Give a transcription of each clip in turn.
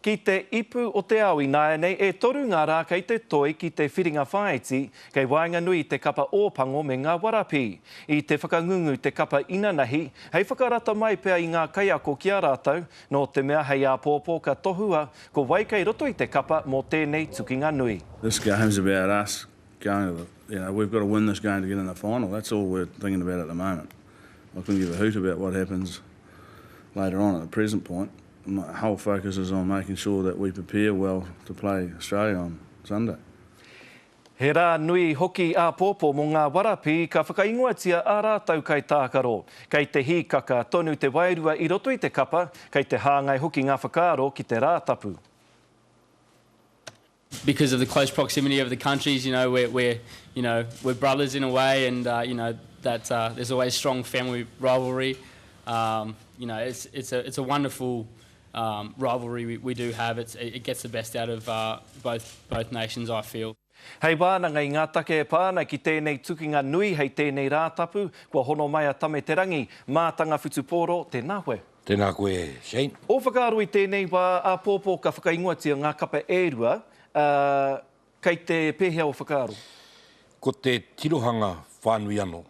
Ki te ipu o te au i nāia nei e toru ngā rā kei te toi ki te whiringa whaiti kei wainga nui te kapa ōpango me ngā warapi. I te whakangungu te kapa inanahi, hei whakarata mai pea i ngā kaiako ki a rātou, no te mea hei a pōpō ka tohua, ko wai kei roto i te kapa mō tēnei tukinga nui. This game's about us going to we've got to win this game to get in the final. That's all we're thinking about at the moment. I couldn't give a hoot about what happens later on at the present point. My whole focus is on making sure that we prepare well to play Australia on Sunday. He rā nui hoki a pōpō mō ngā warapi ka whakaingoatia a rātau kei tākaro. Kei te hīkaka tonu te wairua i roto i te kapa, kei te hāngai hoki ngā whakaaro ki te rātapu. Because of the close proximity of the countries, we're brothers in a way, and that there's always strong family rivalry. It's a wonderful rivalry we do have. It gets the best out of both nations, I feel. Hei wānanga i ngā take e pāna ki tēnei tukinga nui hei tēnei rātapu, kua hono mai a tame te rangi, mātanga whutupōro, tēnā koe. Tēnā koe, Shane. O whakaaro i tēnei wā a pōpō ka whakaingoatia ngā kapa ērua, kei te pēhea o whakaaro. Ko te tirohanga whānui anō,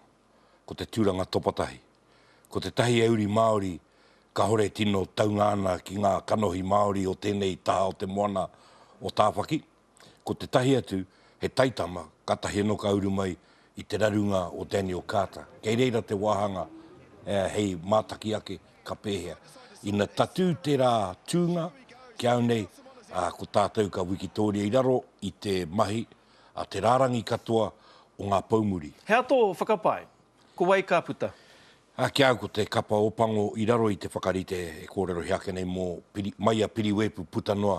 ko te tūranga topatahi, ko te tahi euri Māori, ka hore tino taungāna ki ngā kanohi Māori o tēnei taha o te moana o Tāwhaki. Ko te tahi atu, he taitama, katahi no ka uru mai i te rarunga o Daniel Carter. Kei reira te wāhanga, hei mātaki ake ka pēhea. Ina tatu te rā tūnga, ki au nei, ko tātou ka Wikitoria i raro i te mahi, a te rārangi katoa o ngā paumuri. He ato whakapai, ko wai ka puta? Ki au ko te kapa opango i raro i te whakarite e kōrero hiake nei mō Maia Piriwepu puta noa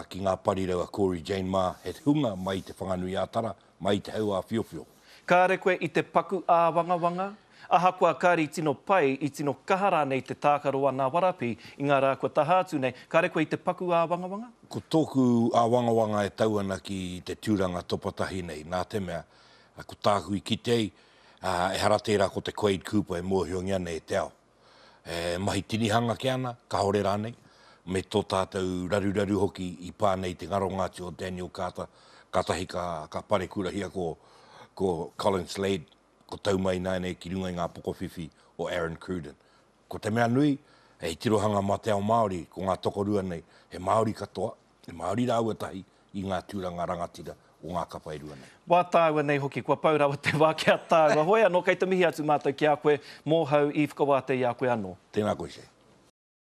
ki ngā parirau a Corey Jane Ma, he hunga mai te whanganui ātara, mai te hau a whiowhio. Kāre koe i te paku a wangawanga? Aha kua kāri tino pai i tino kahara nei te tākaro a ngā warapi i ngā rā kua tahātu nei. Kāre koe i te paku a wangawanga? Ko tōku a wangawanga e tau ana ki te tūranga topatahi nei. Nā te mea, ko tāku i kitei, e hara tērā ko te Quade Cooper e mōhiongia nei te ao. Mahi tinihanga ki ana, ka hore rānei, me tō tātou raru hoki i pānei te ngaro ngāti o Daniel Carter, katahi ka pare kurahia ko Colin Slade, ko taumai nei ki runga i ngā pokowhiwhi o Aaron Cruden. Ko te mea nui, hei tirohanga mā te ao Māori, ko ngā tokorua nei, he Māori katoa, he Māori rāuatahi i ngā tūranga rangatira o ngā kapa e rua nei. Wā tāua nei hoki, kua paurawa te wā kia tāua. Hoi anō, kei te mihi atu mātou ki a koe, mōhau i whakawāte i a koe anō. Tēnā koe se.